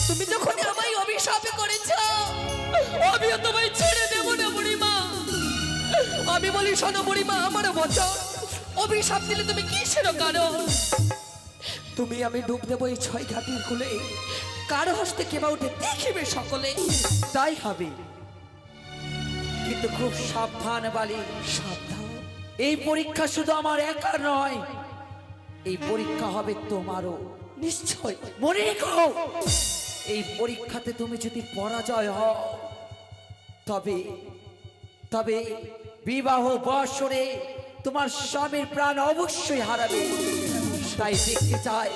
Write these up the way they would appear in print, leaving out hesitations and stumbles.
তুমি যখন আমায় অভিশাপ করেছো, আমিও তোমায় ছেড়ে দেব না বুড়িমা। আমি বলি শোনো বুড়িমা, আমার বচন অভিশাপ দিলে তুমি কিসের কারণ? তুমি আমি ডুব দেবো এই 6 ঘাটির কুলে, কার হস্তে কেবা উঠে দেখিবে সকলে। তাই হবে, কিন্তু খুব সাবধান বালি, সাবধান। এই পরীক্ষা শুধু আমার একার নয়, এই পরীক্ষা হবে তোমারও। নিশ্চয় মনে রেখো, এই পরীক্ষাতে তুমি যদি পরাজয় হও, তবে তবে বিবাহ বর্ষণে তোমার স্বামীর প্রাণ অবশ্যই হারাবে। তাই দেখতে চাই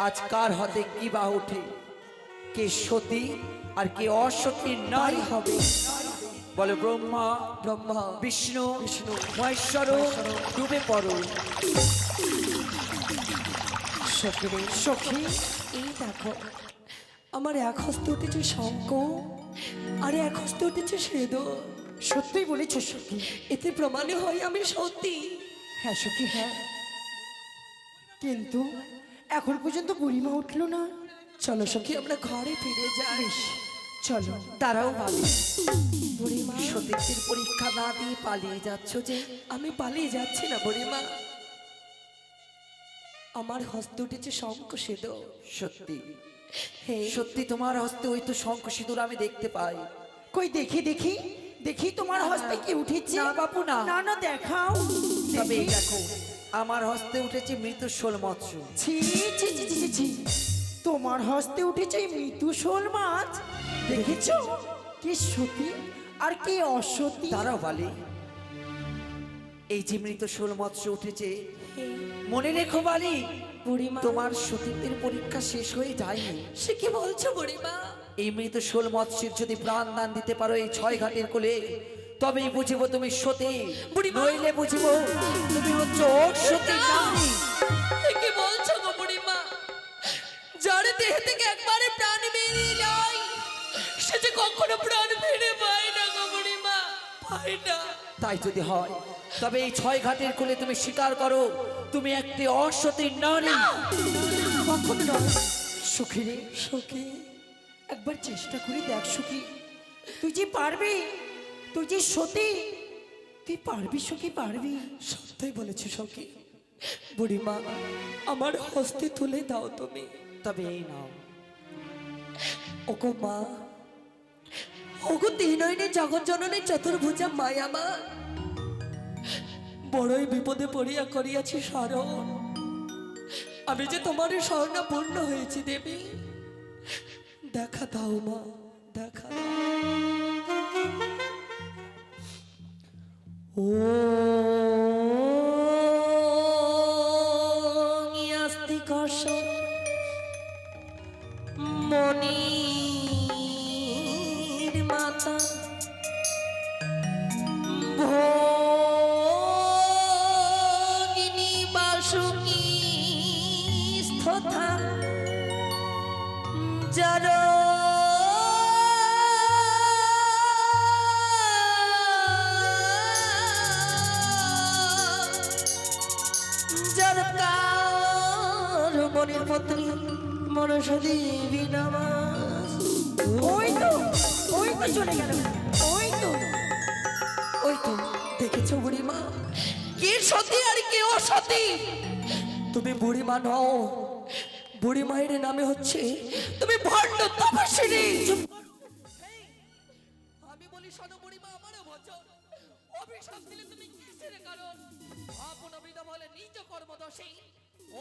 আজ কার হাতে কি বা ওঠে, কে সতী আর কে অসতী নারী হবে। বলে ব্রহ্মা ব্রহ্মা, বিষ্ণু বিষ্ণু, মহেশ্বর, ডুবে পড়ো। সখী রে সখী, এই দেখো আমার এক হস্তে উঠেছে শঙ্খ আর এক হস্তে উঠেছে শ্বেদ। সত্যিই বলেছ সখী? এতে প্রমাণ হয় আমি সত্যি। হ্যাঁ সখী, হ্যাঁ। কিন্তু এখন পর্যন্ত বুড়িমা উঠলো না। চলো সখী আমরা ঘরে ফিরে যাই। চলো। তারাও ভাবে বুড়িমা, সতীত্বের পরীক্ষা না দিয়ে পালিয়ে যাচ্ছ যে। আমি পালিয়ে যাচ্ছি না বুড়িমা, আমার হস্তে উঠেছে শঙ্খ শ্বেদ। সত্যি হে সত্যি তোমার হস্তে ওই তো শঙ্খ সিঁদুর আমি দেখতে পাই। কই দেখি দেখি দেখি তোমার হস্তে কি উঠেছে? না বাপু, না। না না দেখাও। তবে এই দেখি। দেখো, আমার হস্তে উঠেছে মৃত শোল মৎস্য। ছি ছি ছি ছি ছি, ছি। তোমার হস্তে উঠেছে এই মৃত্যু শোল মাছ। দেখেছো কি সতী আর কি অসতী? তারাও বলে এই যে মৃত শোল মৎস্য উঠেছে, হে মনে রেখো বালি, বুড়িমা, তোমার সতীত্বের পরীক্ষা শেষ হয়ে যায়নি। সে কি বলছো বুড়িমা? এই মৃত শোল মৎস্যের যদি প্রাণ দান দিতে পারো এই 6 ঘাটের কোলে, তবেই বুঝিব তুমি সতী, বুড়িমা। নইলে বুঝিব তুমি হচ্ছ সতী নারী। এ কি বলছো গো বুড়িমা? যার দেহ থেকে একবারে প্রাণ বেরিয়ে যায়, সে যে কখনো প্রাণ ফিরে পায় না গো বুড়িমা, পায় না। তাই যদি হয়, তবে এই 6 ঘাটের কোলে তুমি স্বীকার করো তুমি একটি অসতী নারী। কখনো নয়। সখী রে সখী, একবার চেষ্টা করে দেখ সখী, তুই যে পারবি, তুই যে সতী, তুই পারবি সখী, পারবি। সত্যই বলেছি সখী। বুড়িমা, আমার হস্তে তুলে দাও তুমি। তবে এই নাও। ওগো মা, ওগো তিনয়নে জগৎ জননী চতুর্ভুজা মায়া মা, বড়ই বিপদে পড়িয়া করিয়াছি স্মরণ। আমি যে তোমার স্বর্ণপূর্ণ হয়েছি দেবী, দেখা দাও মা, দেখা দাও। ও আস্তি কষ মনির মাতা সুখী স্থতা যার যার কার মনের পত্নী মনসদেবী নামাজ। ওই তো চলে গেল, ওই তো। ওই তো দেখেছো বুড়িমা, কে সতী আর কে অসতী? তুমি বুড়িমা নও, বুড়ি মায়ের নামে হচ্ছে তুমি ভণ্ড তপস্বিনী। আমি বলি শোনো বুড়িমা, আমারও বচন অভিশাপ দিলে তুমি কিসের কারণ? আপন বিধা বলে নিজ কর্মদোষে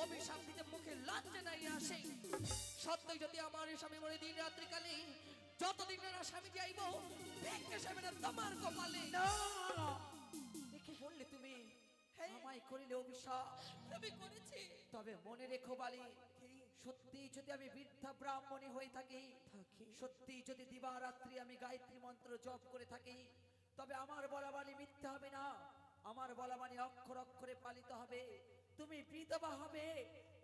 অভিশাপ দিতে মুখে লজ্জা নাই আসে। সত্যই যদি আমার স্বামী মরে দিন রাত্রি কালে যতদিন না স্বামী যাইব দেখতে স্বামী না তোমার কপালে। দেখে বললে তুমি আমায় করিলে অভিশাপ আমি করেছি, তবে মনে রেখো বালি, সত্যি যদি আমি বৃদ্ধা ব্রাহ্মণী হয়ে থাকি, সত্যি যদি দিবারাত্রি আমি গায়ত্রী মন্ত্র জপ করে থাকি, তবে আমার বলা বাণী মিথ্যা হবে না, আমার বলা বাণী অক্ষর অক্ষরে পালিত হবে। তুমি বিধবা হবে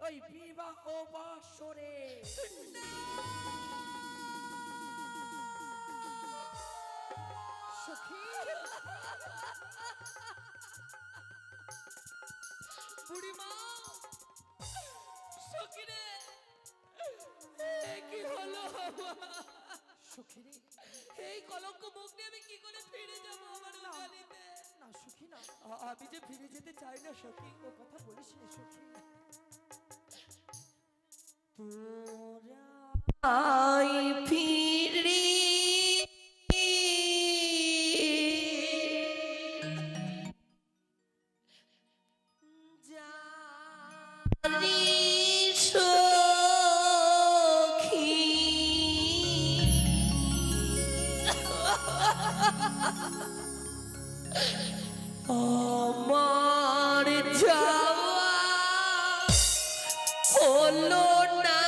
ওই বিবাহ বাসরে। সখী, বুড়িমা সখী রে, কি হলো? সখী রে, এই কলঙ্ক মুখ নিয়ে আমি কি করে ফিরে যাবো আমার বাড়িতে? না সখী না, আমি যে ফিরে যেতে চাই না সখী। ও কথা বলিস না সখী। আই ফিরে জানি সখী, আমার যাওয়া হলো না,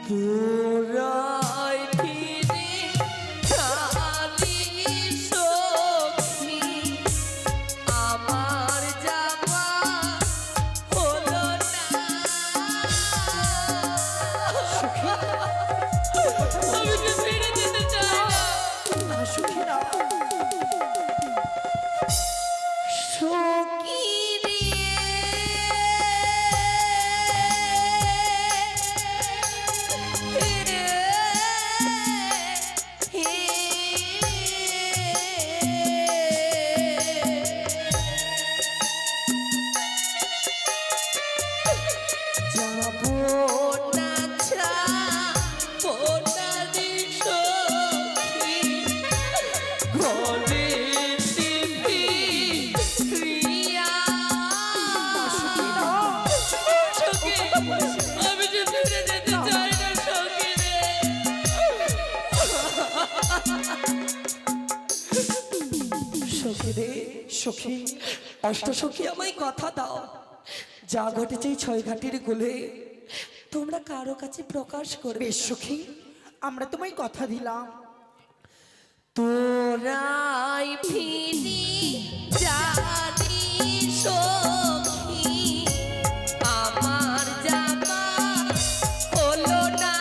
তোরাই ফিরে জানি সখী, আমার যাওয়া হলো না। আমি যে ফিরে যেতে চাই না। না সখী না, সখী রে, যাবো না যাবো না রে সখী, ঘরে টিভি রিয়া। সখী, আমি যে ফিরে যেতে চাই না সখী রে। সখী রে, সখী, অষ্ট সখী আমায় কথা দাও, যা ঘটেছে এই ছয় ঘাটির কোলে তোমরা কারো কাছে প্রকাশ করবে। বেশ সখী, আমরা তোমায় কথা দিলাম। তোরাই ফিরি জানি সখী, আমার যাবা হলো না।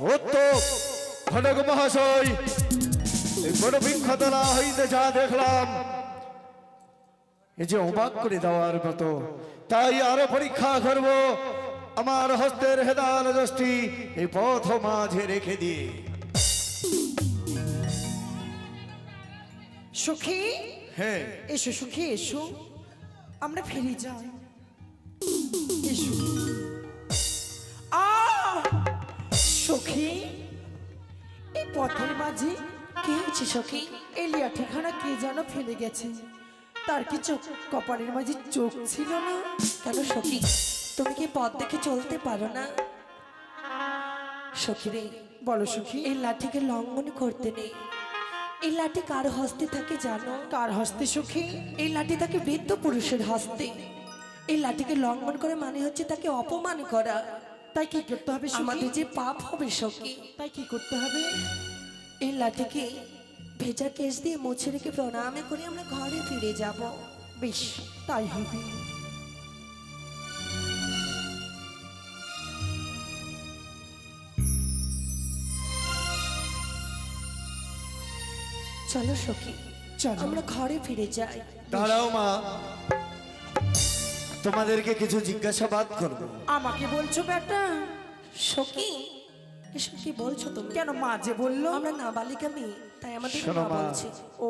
ও তো খড়গ মহাশয়, এই বড় বিখ্যাতলা হইতে যা দেখলাম, এই যে অবাক করে দেওয়ার মতো, তাই আরো পরীক্ষা করব আমার হস্তের হেদাল দৃষ্টি এই পথ মাঝে রেখে দিয়ে। সখী, হ্যাঁ, এসো সখী এসো, আমরা ফিরে যাই। এসো। সখী, এই পথের মাঝে কি হয়েছে সখী? এই লাঠিখানা কে যেন ফেলে গেছে, তার কি চোখ কপালের মাঝে চোখ ছিল না? কেন সখী, তুমি কি পথ দেখে চলতে পারো না? সখী রে, বলো সখী, এই লাঠিকে লঙ্ঘন করতে নেই। এই লাঠি কার হস্তে থাকে জানো? কার হস্তে সখী? এই লাঠি থাকে বৃদ্ধ পুরুষের হস্তে। এই লাঠিকে লঙ্ঘন করে মানে হচ্ছে তাকে অপমান করা। তাই কি করতে হবে সখী? আমাদের যে পাপ হবে সখী, তাই কি করতে হবে? এই লাঠিকে ভেজা কেশ দিয়ে মুছে রেখে প্রণামে করে আমরা ঘরে ফিরে যাব। বেশ, তাই হবে। চলো সখী, চলো। আমরা ঘরে ফিরে যাই। দাঁড়াও মা, তোমাদেরকে কিছু জিজ্ঞাসাবাদ করবো। আমাকে বলছো বেটা? সখী, এসব কি বলছো তুমি? কেন মা যে বললো? আমরা না বালিকা মেয়ে, তাই আমাদের শোনো মা মা। বলছে। ও,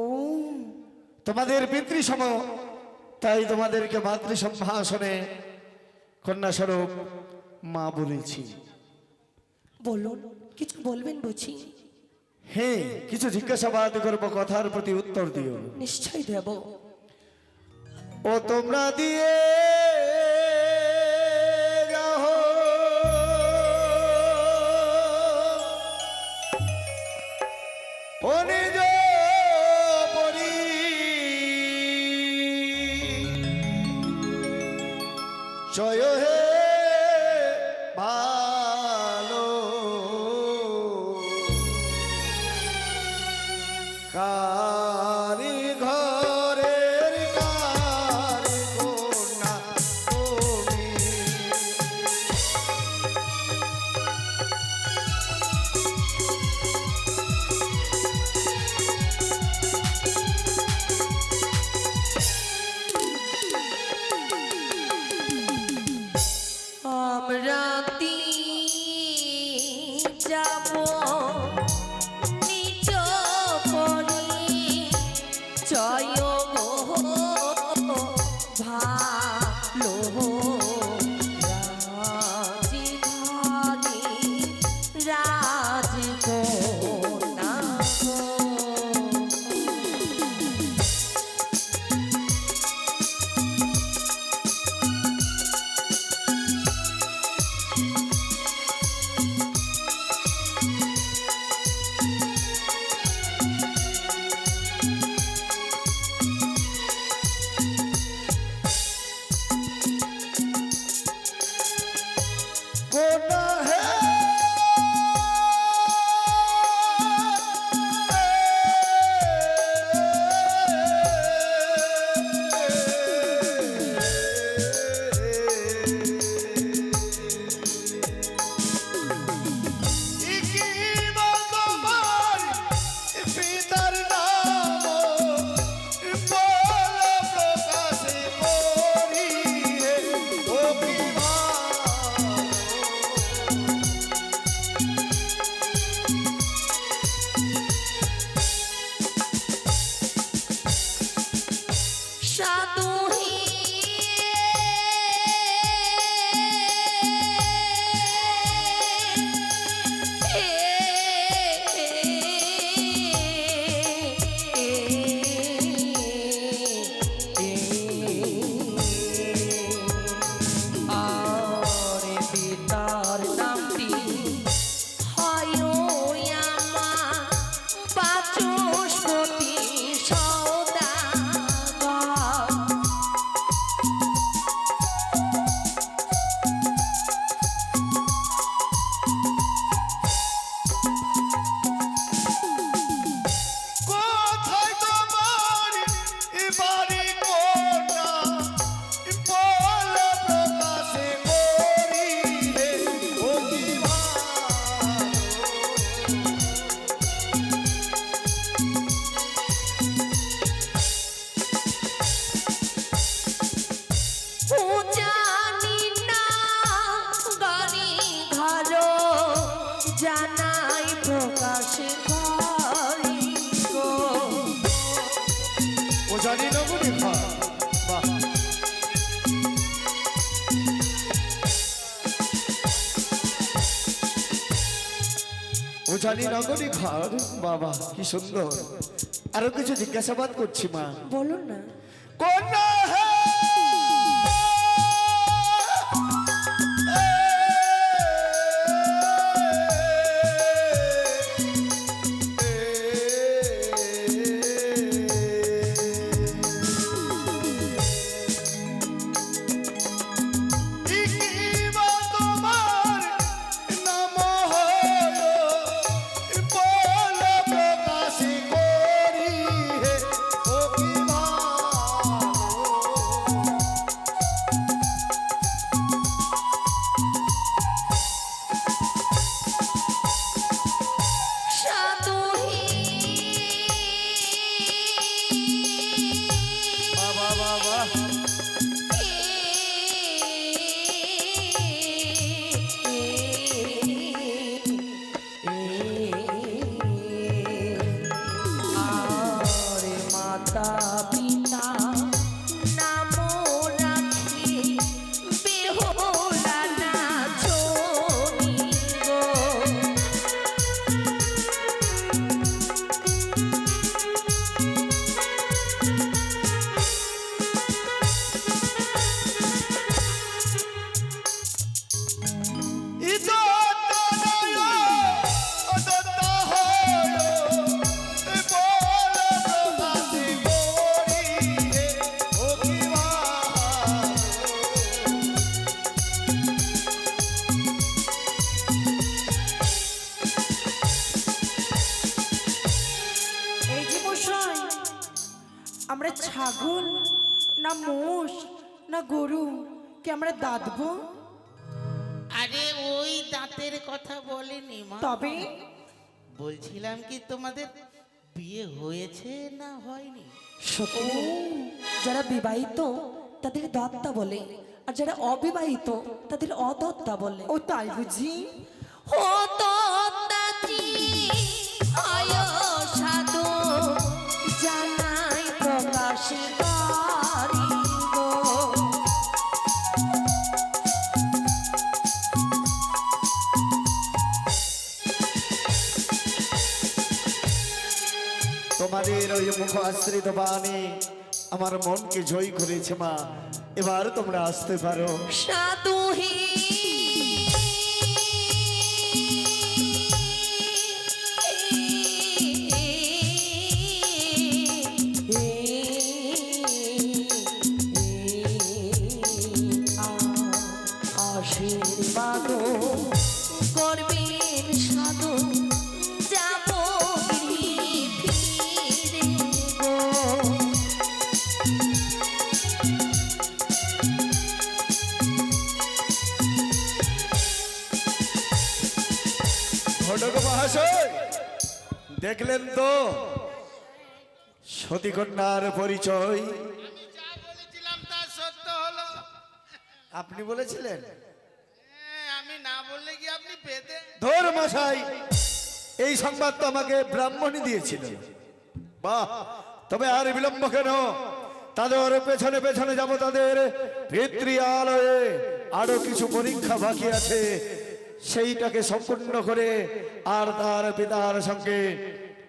তোমাদের পিতৃসম, তাই তোমাদেরকে মাতৃসম্ভাষণে কন্যাস্বরূপ মা বলেছি। বলুন, কিছু বলবেন বুঝি? হ্যাঁ, কিছু জিজ্ঞাসাবাদ করবো, কথার প্রতি উত্তর দিও। নিশ্চয় দেব। ও তোমরা দিয়ে যাও ও নিজ পরি জয় হে ভালো কারি ঘরের কারি কন্যা তুমি। আমরা যাব নিজ পরি জয় গো ভালো রাজধানী রাজকন্যা গো। কন্যা হে ইকিমা তোমার পিতার নাম বল প্রকাশে করি হে ও কি ভালো। সাধু আর পিতার নামটি হয় আমার বাচস্পতি সওদাগর। কোথায় তোমার বাড়ি কন্যা বল প্রকাশে করি হে ও কি ভালো। জানি না গাড়ি ঘর জানাই প্রকাশ করি গো। ও জানি না গুলি ঘর, বাহ। ও জানি নগরী ঘর, বাবা কি সুন্দর। আরো কিছু জিজ্ঞাসাবাদ করছি মা। বলুন না। কন্যা হে মশাই, আমরা ছাগল না মোষ না গরু কে আমরা দাঁতবো? আরে ওই দাঁতের কথা বলেনি মা, তবে বলছিলাম কি তোমাদের বিয়ে হয়েছে না হয়নি? সত্যি যারা বিবাহিত তাদের দত্তা বলে, আর যারা অবিবাহিত তাদের অদত্তা বলে। ও তাই বুঝি? ও দত্তাজি আয় সাধু জানাই প্রকাশ করিব। তোমাদের ওই মুখ আশ্রিত বাণী আমার মনকে জয় করেছে মা। এবার তোমরা আসতে পারো। সাধু হে আশীর্বাদ করবেন সাধু, যাব ফিরে গো। ঘটক মহাশয়, দেখলেন তো সতী কন্যার পরিচয়? আমি যা বলেছিলাম তা সত্য হলো। আপনি বলেছিলেন? আমি না বললে কি আপনি পেতে? ধর মশাই, এই সংবাদ তো আমাকে ব্রাহ্মণী দিয়েছিল। বাহ, তবে আর বিলম্ব কেন? তাদের পেছনে পেছনে যাব। তাদের পিতৃয়ালয়ে আরো কিছু পরীক্ষা বাকি আছে, সেইটাকে সম্পূর্ণ করে আর তার পিতার সঙ্গে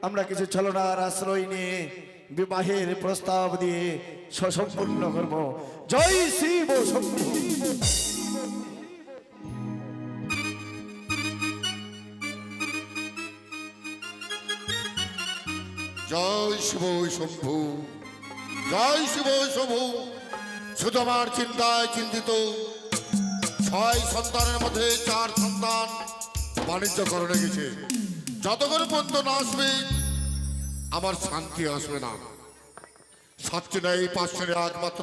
আমরা কিছু ছলনার আশ্রয় নিয়ে বিবাহের প্রস্তাব দিয়ে সুসম্পূর্ণ করব। জয় শিব শম্ভু। জয় শিব শম্ভু, জয় শিব শম্ভু। শুধু আমার চিন্তায় চিন্তিত, 6 সন্তানের মধ্যে 4 সন্তান বাণিজ্য করে রেখেছে। যতক্ষণ পর্যন্ত না আসবে আমার শান্তি আসবে না। সাতটি নেই, 5 একমাত্র